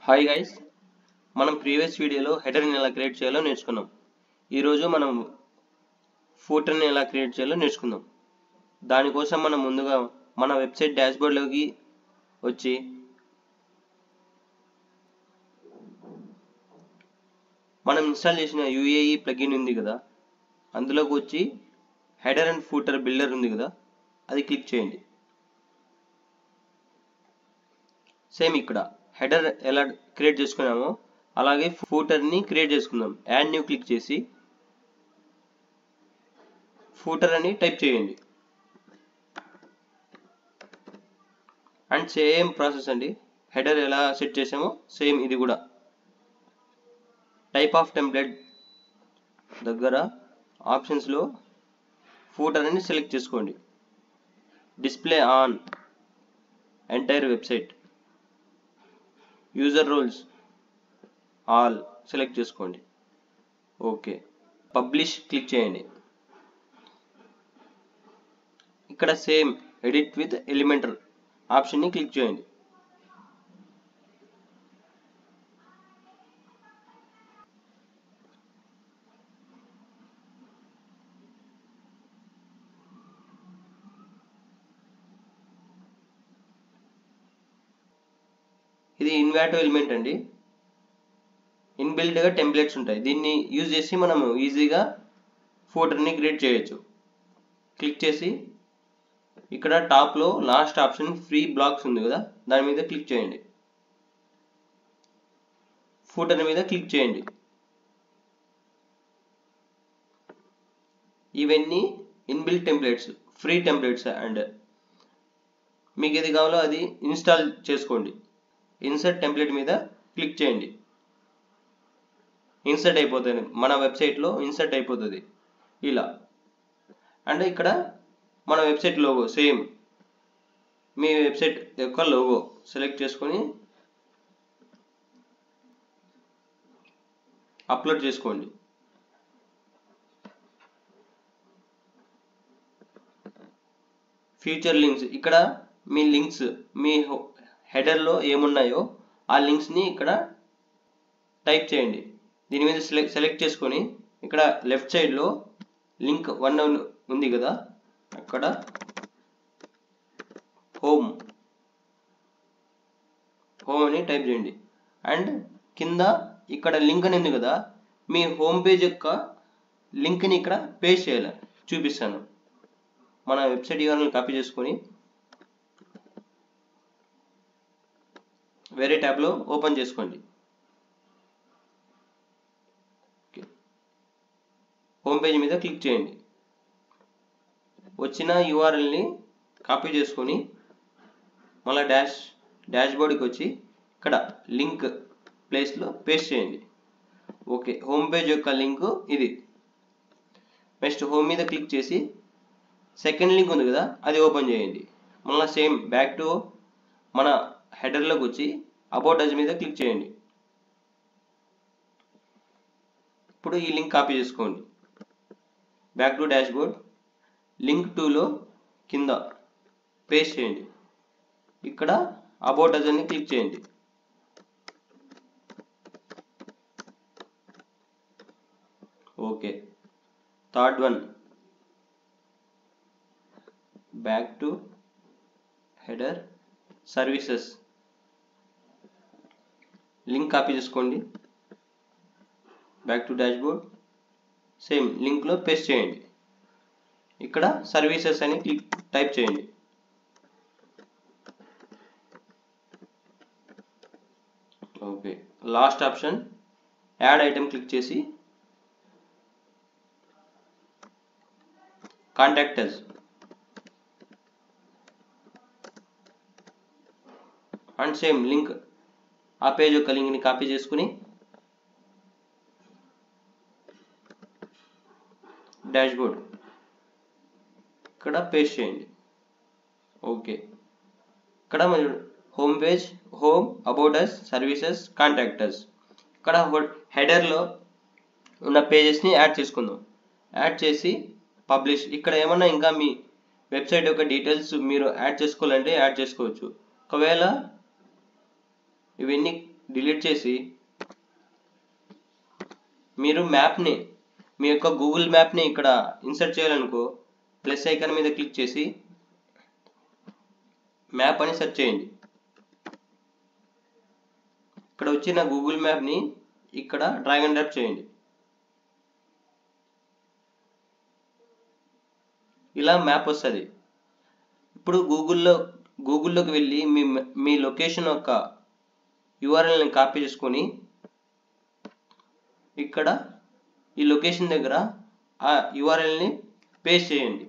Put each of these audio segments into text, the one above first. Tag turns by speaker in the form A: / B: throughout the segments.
A: Hi guys, మనం previous వీడియోలో హెడర్ని ఎలా క్రియేట్ చేయాలో నేర్చుకున్నాం. ఈరోజు మనం ఫూటర్ని ఎలా క్రియేట్ చేయాలో నేర్చుకుందాం. దానికోసం మనం ముందుగా మన వెబ్సైట్ డాష్బోర్డ్లోకి వచ్చి మనం ఇన్స్టాల్ చేసిన UAE ప్లగిన్ ఉంది కదా, అందులోకి వచ్చి హెడర్ అండ్ ఫూటర్ బిల్డర్ ఉంది కదా, అది క్లిక్ చేయండి. సేమ్ ఇక్కడ హెడర్ ఎలా క్రియేట్ చేసుకున్నామో అలాగే ఫూటర్ని క్రియేట్ చేసుకుందాం. యాడ్ న్యూ క్లిక్ చేసి ఫూటర్ అని టైప్ చేయండి. అండ్ సేమ్ ప్రాసెస్ అండి, హెడర్ ఎలా సెట్ చేసామో సేమ్ ఇది కూడా. టైప్ ఆఫ్ టెంప్లెట్ దగ్గర ఆప్షన్స్లో ఫూటర్ అని సెలెక్ట్ చేసుకోండి. Display on entire website, user roles all select చేసుకోండి. ఓకే, పబ్లిష్ క్లిక్ చేయండి. ఇక్కడ సేమ్ ఎడిట్ విత్ ఎలిమెంటర్ ఆప్షన్ని క్లిక్ చేయండి. ఇది ఇన్వాటో ఎలిమెంట్ అండి. ఇన్బిల్డ్గా టెంప్లెట్స్ ఉంటాయి, దీన్ని యూజ్ చేసి మనము ఈజీగా ఫోటోని క్రియేట్ చేయొచ్చు. క్లిక్ చేసి ఇక్కడ టాప్లో లాస్ట్ ఆప్షన్ ఫ్రీ బ్లాక్స్ ఉంది కదా, దాని మీద క్లిక్ చేయండి. ఫూటర్ మీద క్లిక్ చేయండి. ఇవన్నీ inbuilt templates, free templates. And మీకు ఏది కావాలో అది ఇన్స్టాల్ చేసుకోండి. ఇన్సర్ట్ టెంప్లెట్ మీద క్లిక్ చేయండి. ఇన్సర్ట్ అయిపోతుంది, మన వెబ్సైట్లో ఇన్సర్ట్ అయిపోతుంది ఇలా. అండ్ ఇక్కడ మన వెబ్సైట్ లోగో, సేమ్ మీ వెబ్సైట్ యొక్క లోగో సెలెక్ట్ చేసుకొని అప్లోడ్ చేసుకోండి. ఫ్యూచర్ లింక్స్, ఇక్కడ మీ లింక్స్ మీ హెడర్లో ఏమున్నాయో ఆ లింక్స్ని ఇక్కడ టైప్ చేయండి. దీని మీద సెలెక్ట్ చేసుకొని ఇక్కడ లెఫ్ట్ సైడ్లో లింక్ 1 ఉంది కదా, అక్కడ హోమ్ అని టైప్ చేయండి. అండ్ కింద ఇక్కడ లింక్ అని ఉంది కదా, మీ హోమ్ పేజ్ యొక్క లింక్ని ఇక్కడ పేస్ట్ చేయాలి. చూపిస్తాను. మన వెబ్సైట్ URL కాపీ చేసుకొని వేరే ట్యాబ్లో ఓపెన్ చేసుకోండి. హోమ్ పేజ్ మీద క్లిక్ చేయండి. వచ్చిన URLని కాపీ చేసుకొని మళ్ళీ డాష్బోర్డ్కి వచ్చి ఇక్కడ లింక్ ప్లేస్లో పేస్ట్ చేయండి. ఓకే, హోమ్ పేజ్ యొక్క లింక్ ఇది. నెక్స్ట్ హోమ్ మీద క్లిక్ చేసి సెకండ్ లింక్ ఉంది కదా, అది ఓపెన్ చేయండి. మళ్ళీ సేమ్ బ్యాక్ టు మన హెడర్లోకి వచ్చి అబౌట్ అస్ మీద క్లిక్ చేయండి. ఇప్పుడు ఈ లింక్ కాపీ చేసుకోండి. బ్యాక్ టు డాష్బోర్డ్, లింక్ 2లో కింద పేస్ట్ చేయండి. ఇక్కడ అబౌట్ అస్ అని క్లిక్ చేయండి. Okay, third one back to header services, link copy చేసుకోండి. బ్యాక్ టు డాష్బోర్డ్, సేమ్ లింక్లో పేస్ట్ చేయండి. ఇక్కడ సర్వీసెస్ అని టైప్ చేయండి. Okay, last option add item click చేసి contact us and same link, ఆ పేజ్ యొక్క లింక్ని కాపీ చేసుకుని డాష్బోర్డ్ ఇక్కడ పేస్ట్ చేయండి. ఓకే, ఇక్కడ మన home page, home, about us, services, contact us. ఇక్కడ హెడర్లో ఉన్న పేజెస్ని యాడ్ చేసుకుందాం. యాడ్ చేసి పబ్లిష్. ఇక్కడ ఏమన్నా ఇంకా మీ వెబ్సైట్ యొక్క డీటెయిల్స్ మీరు యాడ్ చేసుకోవాలంటే యాడ్ చేసుకోవచ్చు. ఒకవేళ ఇవన్నీ డిలీట్ చేసి మీరు మ్యాప్ని మీ యొక్క గూగుల్ మ్యాప్ని ఇక్కడ ఇన్సర్ట్ చేయాలనుకో ప్లస్ ఐకాన్ మీద క్లిక్ చేసి మ్యాప్ అని సెర్చ్ చేయండి. ఇక్కడ వచ్చిన గూగుల్ మ్యాప్ని ఇక్కడ డ్రాగ్ అండ్ డ్రాప్ చేయండి. ఇలా మ్యాప్ వస్తుంది. ఇప్పుడు గూగుల్లోకి వెళ్ళి మీ లొకేషన్ యొక్క యూఆర్ఎల్ని కాపీ చేసుకొని ఇక్కడ ఈ లొకేషన్ దగ్గర ఆ యూఆర్ఎల్ని పేస్ట్ చేయండి.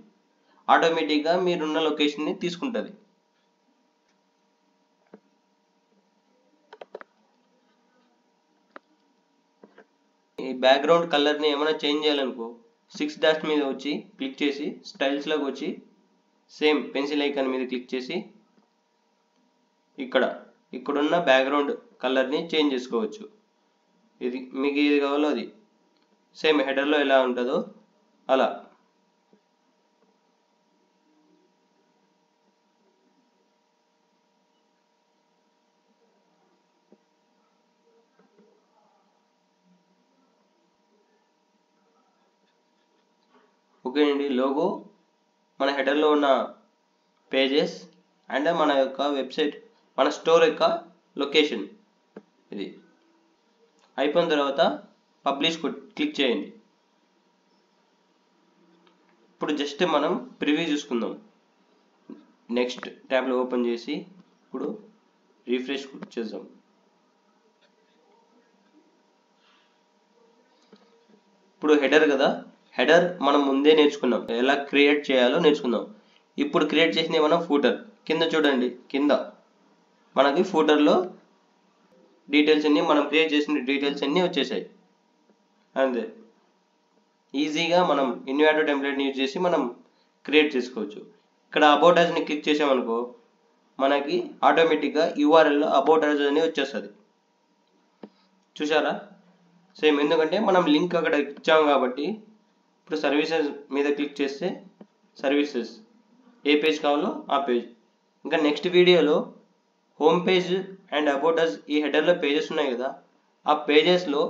A: ఆటోమేటిక్గా మీరున్న లొకేషన్ని తీసుకుంటుంది. ఈ బ్యాక్గ్రౌండ్ కలర్ని ఏమైనా చేంజ్ చేయాలనుకో 6 డాట్స్ మీద వచ్చి క్లిక్ చేసి స్టైల్స్లోకి వచ్చి సేమ్ పెన్సిల్ ఐకాన్ మీద క్లిక్ చేసి ఇక్కడున్న బ్యాక్గ్రౌండ్ కలర్ని చేంజ్ చేసుకోవచ్చు. మీకు ఏది కావాలో అది సేమ్ హెడర్లో ఎలా ఉంటుందో అలా. ఓకే అండి, లోగో, మన హెడర్లో ఉన్న పేజెస్ అండ్ మన యొక్క వెబ్సైట్, మన స్టోర్ యొక్క లొకేషన్ ఇది అయిపోయిన తర్వాత పబ్లిష్ క్లిక్ చేయండి. ఇప్పుడు జస్ట్ మనం ప్రివ్యూ చూసుకుందాం. నెక్స్ట్ ట్యాబ్లో ఓపెన్ చేసి ఇప్పుడు రిఫ్రెష్ చేద్దాం. ఇప్పుడు హెడర్ కదా, హెడర్ మనం ముందే నేర్చుకున్నాం, ఎలా క్రియేట్ చేయాలో నేర్చుకుందాం. ఇప్పుడు క్రియేట్ చేసింది మనం ఫూటర్. కింద చూడండి, కింద మనకి ఫూటర్లో డీటెయిల్స్ అన్నీ, మనం క్రియేట్ చేసిన డీటెయిల్స్ అన్నీ వచ్చేసాయి. అంతే, ఈజీగా మనం ఇన్వాటో టెంప్లెట్ని యూజ్ చేసి మనం క్రియేట్ చేసుకోవచ్చు. ఇక్కడ అబౌట్ అస్ని క్లిక్ చేసామనుకో మనకి ఆటోమేటిక్గా యూఆర్ఎల్లో అబౌట్ అస్ అని వచ్చేస్తుంది. చూసారా? సేమ్, ఎందుకంటే మనం లింక్ అక్కడ ఇచ్చాము కాబట్టి. ఇప్పుడు సర్వీసెస్ మీద క్లిక్ చేస్తే సర్వీసెస్ ఏ పేజ్ కావాలో ఆ పేజ్. ఇంకా నెక్స్ట్ వీడియోలో home page and about us, ఈ హెడర్లో పేజెస్ ఉన్నాయి కదా, ఆ పేజెస్లో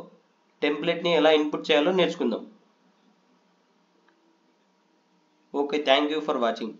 A: టెంప్లెట్ని ఎలా ఇన్పుట్ చేయాలో నేర్చుకుందాం. Okay, thank you for watching.